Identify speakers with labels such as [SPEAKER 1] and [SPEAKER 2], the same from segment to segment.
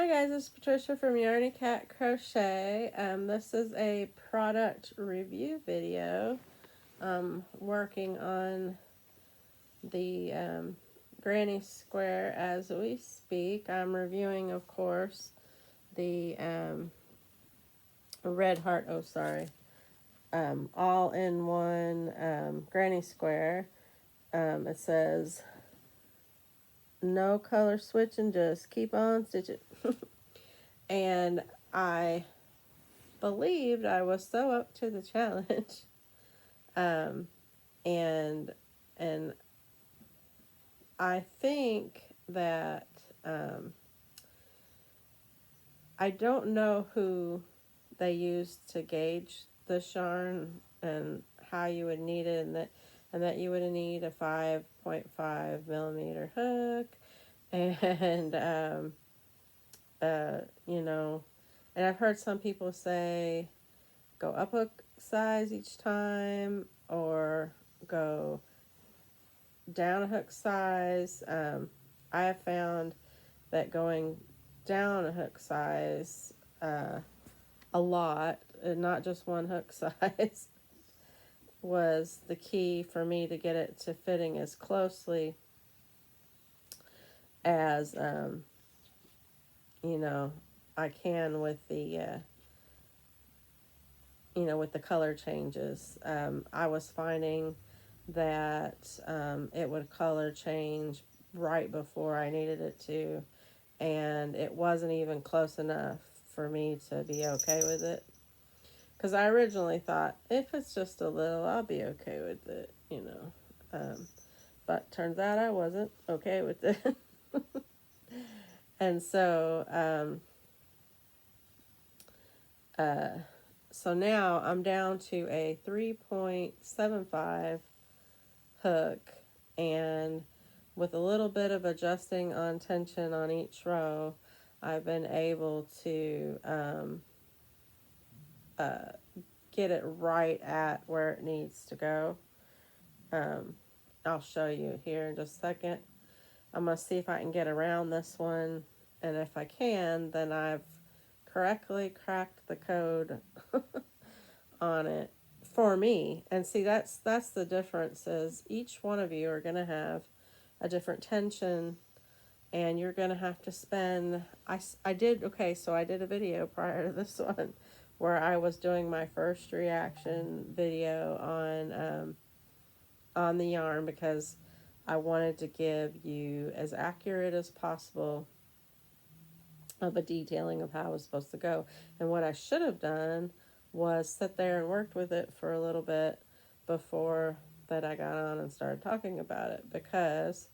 [SPEAKER 1] Hi guys, this is Patricia from Yarny Cat Crochet. This is a product review video. Working on the Granny Square as we speak. I'm reviewing, of course, the Red Heart, all-in-one Granny Square. It says, no color switching, just keep on stitching. And I believed I was so up to the challenge. um, and and I think that I don't know who they used to gauge the yarn and how you would need it, and that you would need a 5.5 millimeter hook, and you know, and I've heard some people say go up hook size each time or go down a hook size. I have found that going down a hook size a lot, and not just one hook size, was the key for me to get it to fitting as closely as you know, I can with the with the color changes. I was finding that it would color change right before I needed it to, and it wasn't even close enough for me to be okay with it. Because I originally thought, if it's just a little, I'll be okay with it. But turns out I wasn't okay with it. And uh, so now I'm down to a 3.75 hook, and with a little bit of adjusting on tension on each row, I've been able to uh, get it right at where it needs to go. Um, I'll show you here in just a second. I'm going to see if I can get around this one, and if I can, then I've correctly cracked the code on it for me. And see, that's the difference, is each one of you are going to have a different tension, and you're going to have to spend, I did a video prior to this one where I was doing my first reaction video on the yarn, because I wanted to give you as accurate as possible of a detailing of how it was supposed to go. And what I should have done was sit there and worked with it for a little bit before that I got on and started talking about it, because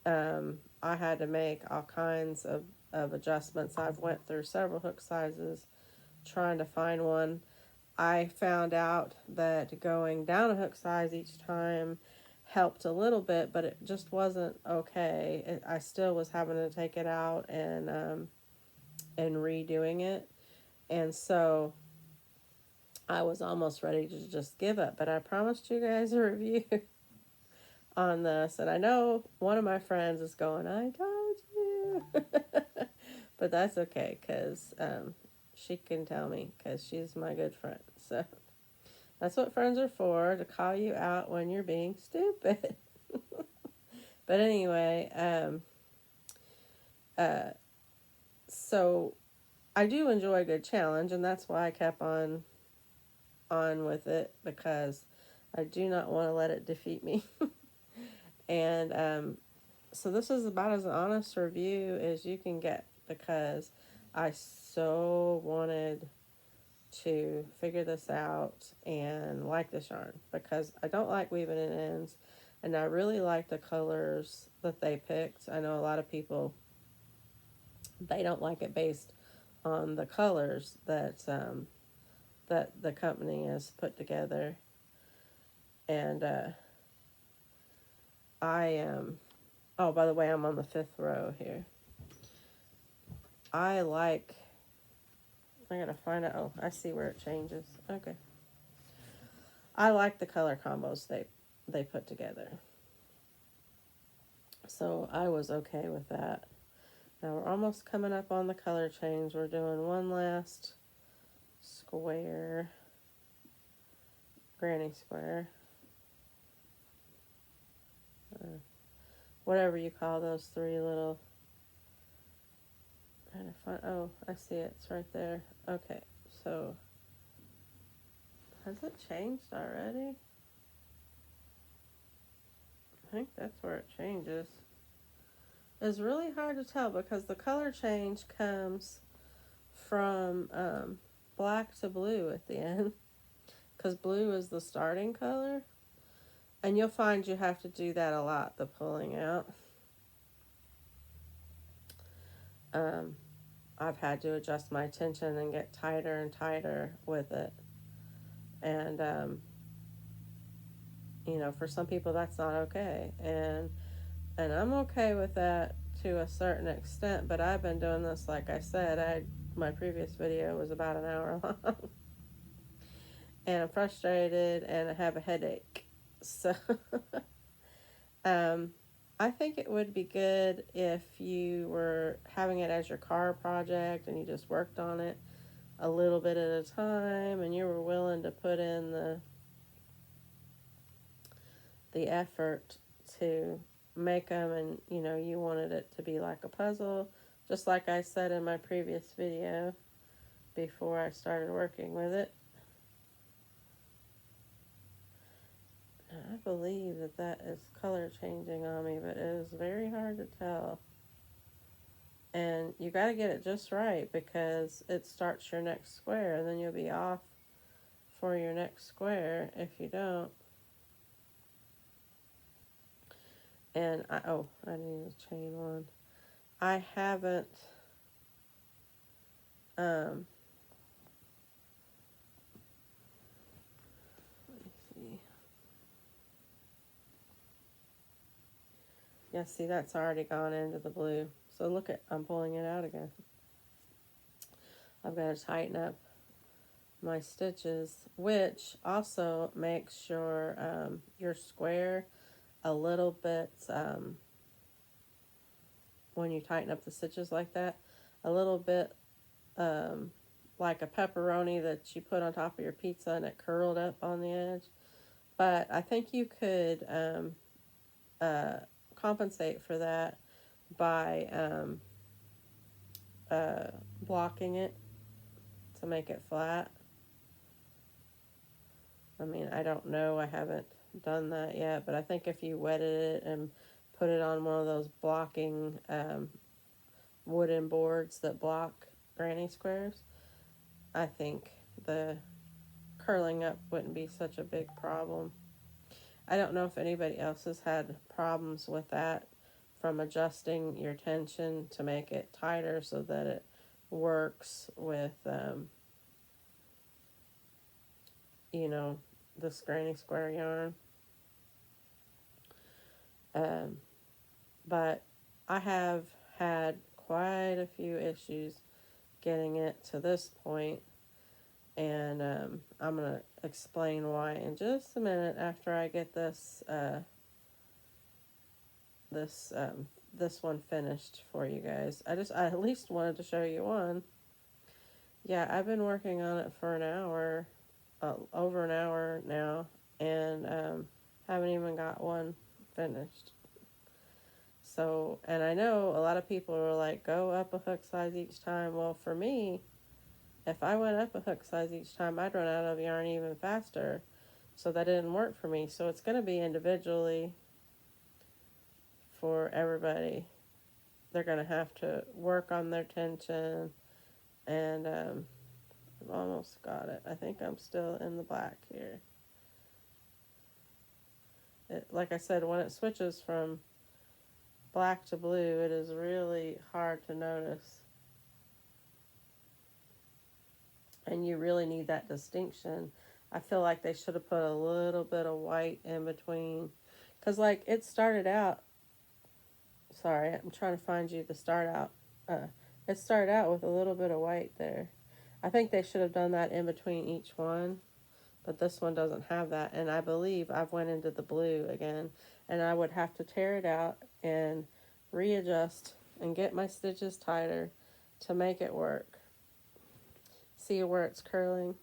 [SPEAKER 1] I had to make all kinds of adjustments. I've went through several hook sizes trying to find one. I found out that going down a hook size each time helped a little bit, but it just wasn't okay. I still was having to take it out and redoing it, and so I was almost ready to just give up. But I promised you guys a review on this, and I know one of my friends is going, "I told you," but that's okay, because she can tell me, because she's my good friend. So that's what friends are for, to call you out when you're being stupid. But anyway, so I do enjoy a good challenge, and that's why I kept on with it, because I do not want to let it defeat me. And so this is about as honest review as you can get, because I so wanted to figure this out and like this yarn, because I don't like weaving in ends, and I really like the colors that they picked. I know a lot of people, they don't like it based on the colors that the company has put together. And I am oh, by the way, I'm on the 5th row here. I gotta find out. Oh, I see where it changes. Okay. I like the color combos they put together. So I was okay with that. Now we're almost coming up on the color change. We're doing one last square, granny square, whatever you call those three little, trying to find, oh, I see it, it's right there. Okay, so, has it changed already? I think that's where it changes. It's really hard to tell because the color change comes from black to blue at the end, because blue is the starting color. And you'll find you have to do that a lot, the pulling out. I've had to adjust my tension and get tighter and tighter with it. And, you know, for some people that's not okay. And I'm okay with that to a certain extent, but I've been doing this, like I said, my previous video was about an hour long. And I'm frustrated and I have a headache. So, I think it would be good if you were having it as your car project and you just worked on it a little bit at a time and you were willing to put in the effort to make them, and you know, you wanted it to be like a puzzle, just like I said in my previous video before I started working with it. I believe that is color changing on me, but it is very hard to tell. And you got to get it just right because it starts your next square and then you'll be off for your next square if you don't. And I need to chain one. I haven't let me see. Yeah, see, that's already gone into the blue. So look at, I'm pulling it out again. I've got to tighten up my stitches, which also makes your square a little bit, when you tighten up the stitches like that, a little bit like a pepperoni that you put on top of your pizza and it curled up on the edge. But I think you could compensate for that by blocking it to make it flat. I mean, I don't know, I haven't done that yet, but I think if you wetted it and put it on one of those blocking wooden boards that block granny squares, I think the curling up wouldn't be such a big problem. I don't know if anybody else has had problems with that, from adjusting your tension to make it tighter so that it works with, you know, this granny square yarn. But I have had quite a few issues getting it to this point, and I'm going to explain why in just a minute after I get this this one finished for you guys. I at least wanted to show you one. Yeah, I've been working on it for an hour, over an hour now, and haven't even got one finished. So, and I know a lot of people are like, go up a hook size each time. Well, for me, if I went up a hook size each time, I'd run out of yarn even faster. So that didn't work for me. So it's going to be individually for everybody. They're going to have to work on their tension, and I've almost got it. I think I'm still in the black here. Like I said, when it switches from black to blue, it is really hard to notice. And you really need that distinction. I feel like they should have put a little bit of white in between. Because, like, it started out, sorry, I'm trying to find you the start out. It started out with a little bit of white there. I think they should have done that in between each one. But this one doesn't have that. And I believe I've went into the blue again. And I would have to tear it out and readjust and get my stitches tighter to make it work. See where it's curling?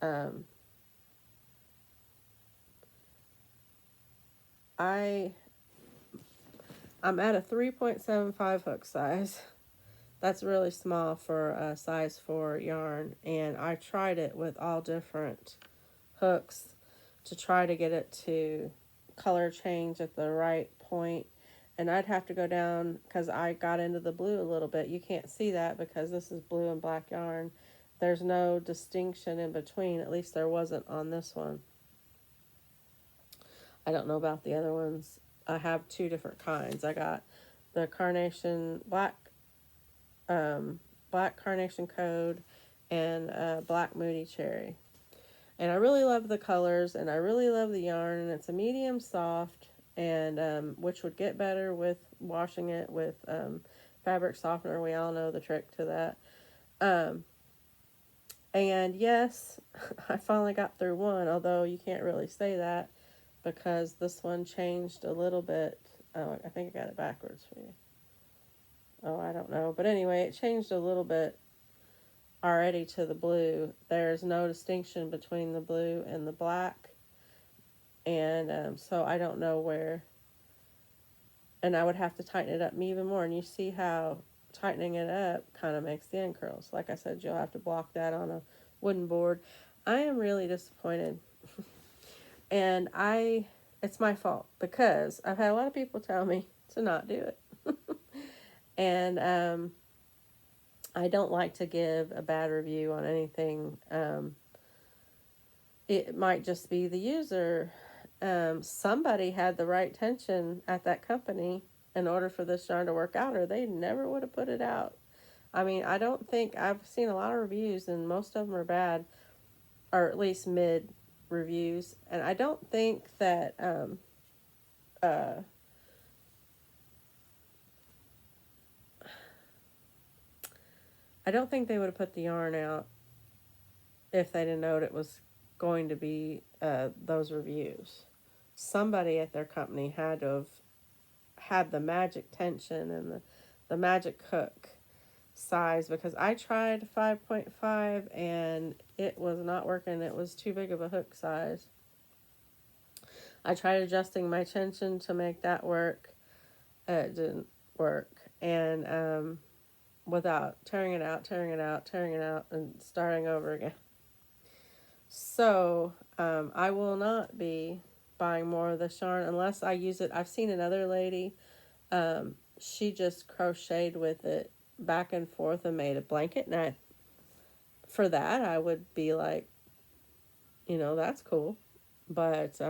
[SPEAKER 1] Um, I'm at a 3.75 hook size. That's really small for a size 4 yarn, and I tried it with all different hooks to try to get it to color change at the right point. And I'd have to go down, because I got into the blue a little bit. You can't see that because this is blue and black yarn. There's no distinction in between, at least there wasn't on this one. I don't know about the other ones. I have two different kinds. I got the carnation black carnation code and black moody cherry. And I really love the colors, and I really love the yarn, and it's a medium soft, and which would get better with washing it with fabric softener. We all know the trick to that. And yes, I finally got through one, although you can't really say that because this one changed a little bit. Oh, I think I got it backwards for you. Oh, I don't know. But anyway, it changed a little bit already to the blue. There's no distinction between the blue and the black. And so I don't know where. And I would have to tighten it up even more. And you see how tightening it up kind of makes the end curls. Like I said, you'll have to block that on a wooden board. I am really disappointed. And it's my fault because I've had a lot of people tell me to not do it. And I don't like to give a bad review on anything. It might just be the user. Somebody had the right tension at that company in order for this yarn to work out, or they never would have put it out. I mean, I don't think, I've seen a lot of reviews and most of them are bad, or at least mid reviews. And I don't think that, I don't think they would have put the yarn out if they didn't know it was going to be those reviews. Somebody at their company had to have had the magic tension and the magic hook size, because I tried 5.5 and it was not working. It was too big of a hook size. I tried adjusting my tension to make that work. It didn't work. And without tearing it out, and starting over again. So I will not be buying more of this yarn unless I use it. I've seen another lady, she just crocheted with it back and forth and made a blanket. And for that, I would be like, that's cool. But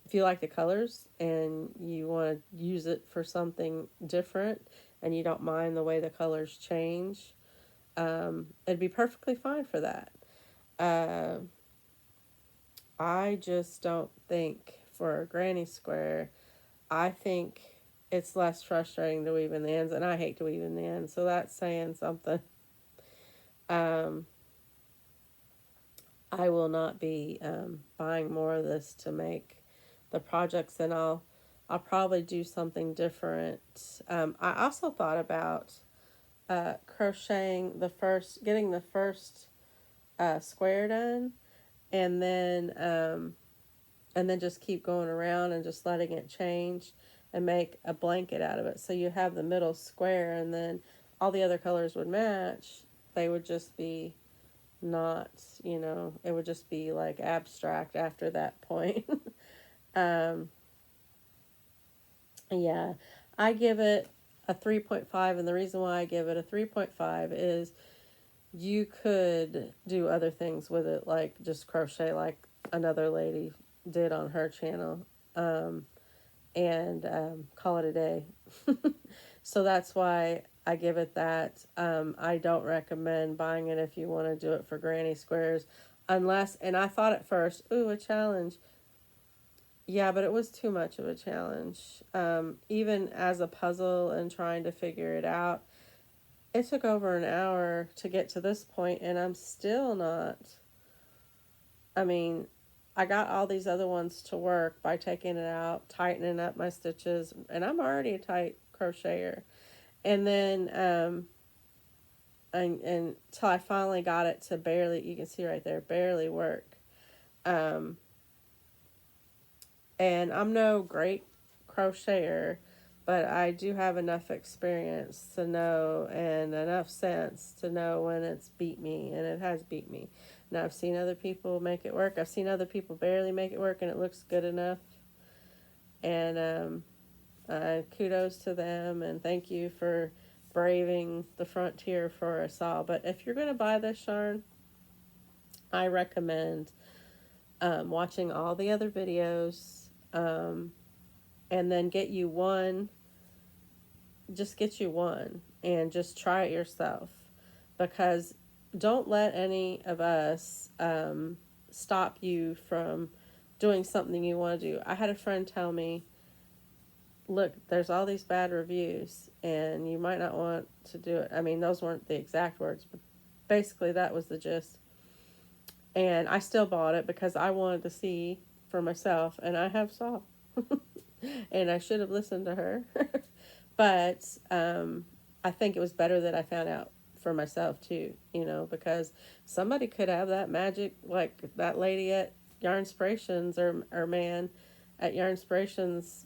[SPEAKER 1] if you like the colors and you want to use it for something different and you don't mind the way the colors change, it'd be perfectly fine for that. I just don't think for a granny square, I think it's less frustrating to weave in the ends, and I hate to weave in the ends, so that's saying something. I will not be buying more of this to make the projects, and I'll probably do something different. I also thought about crocheting getting the first square done, and then just keep going around and just letting it change and make a blanket out of it. So you have the middle square, and then all the other colors would match. They would just be not, it would just be like abstract after that point. Yeah, I give it a 3.5, and the reason why I give it a 3.5 is you could do other things with it, like just crochet like another lady did on her channel, and call it a day. So that's why I give it that. I don't recommend buying it if you want to do it for granny squares, unless, and I thought at first, ooh, a challenge. Yeah, but it was too much of a challenge. Even as a puzzle and trying to figure it out, it took over an hour to get to this point, and I'm still not. I mean, I got all these other ones to work by taking it out, tightening up my stitches, and I'm already a tight crocheter. And then, and until I finally got it to barely, you can see right there, barely work. Um, and I'm no great crocheter, but I do have enough experience to know and enough sense to know when it's beat me, and it has beat me. Now I've seen other people make it work. I've seen other people barely make it work, and it looks good enough. And kudos to them, and thank you for braving the frontier for us all. But if you're going to buy this yarn, I recommend watching all the other videos, and then get you one. Just get you one and just try it yourself, because don't let any of us stop you from doing something you want to do. I had a friend tell me, look, there's all these bad reviews and you might not want to do it. I mean, those weren't the exact words, but basically that was the gist. And I still bought it because I wanted to see for myself, and I have saw. And I should have listened to her. But I think it was better that I found out for myself too, because somebody could have that magic, like that lady at Yarnspirations, or man at Yarnspirations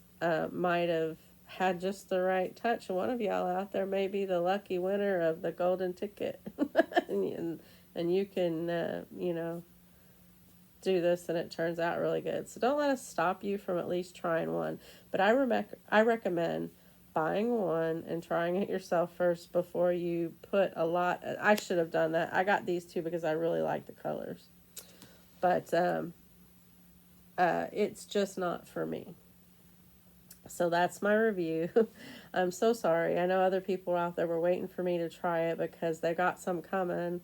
[SPEAKER 1] might have had just the right touch. And one of y'all out there may be the lucky winner of the golden ticket. and you can, do this and it turns out really good. So don't let us stop you from at least trying one. But I recommend buying one and trying it yourself first before you put a lot. I should have done that. I got these two because I really like the colors. But it's just not for me. So that's my review. I'm so sorry. I know other people out there were waiting for me to try it because they got some coming.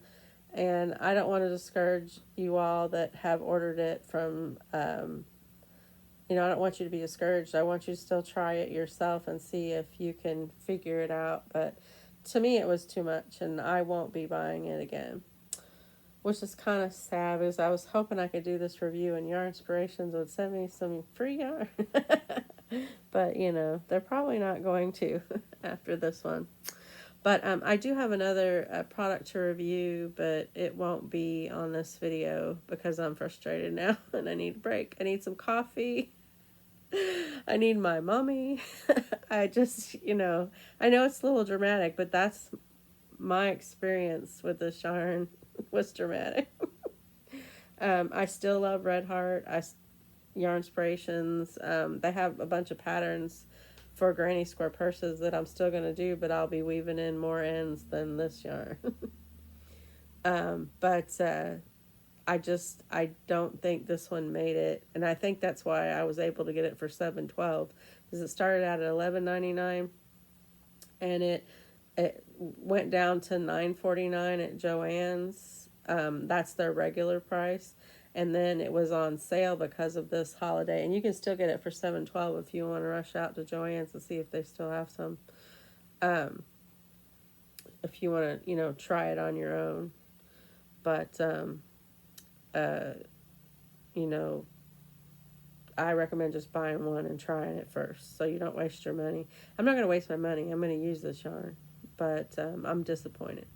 [SPEAKER 1] And I don't want to discourage you all that have ordered it from, I don't want you to be discouraged. I want you to still try it yourself and see if you can figure it out. But to me, it was too much, and I won't be buying it again. Which is kind of sad, because I was hoping I could do this review and Yarnspirations would send me some free yarn. But, they're probably not going to after this one. But I do have another product to review, but it won't be on this video because I'm frustrated now and I need a break. I need some coffee. I need my mommy. I just, I know it's a little dramatic, but that's my experience with this yarn was dramatic. I still love Red Heart. Yarnspirations. They have a bunch of patterns for granny square purses that I'm still going to do, but I'll be weaving in more ends than this yarn. But I don't think this one made it, and I think that's why I was able to get it for $7.12, because it started out at $11.99, and it went down to $9.49 at Joann's. That's their regular price. And then it was on sale because of this holiday. And you can still get it for $7.12 if you want to rush out to Joann's to see if they still have some. If you want to, try it on your own. But, I recommend just buying one and trying it first so you don't waste your money. I'm not going to waste my money. I'm going to use this yarn. But I'm disappointed.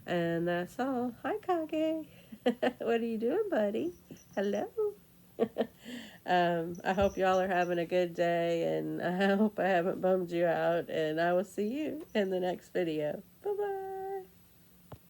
[SPEAKER 1] And that's all. Hi, Kage. What are you doing, buddy? Hello. I hope y'all are having a good day, and I hope I haven't bummed you out, and I will see you in the next video.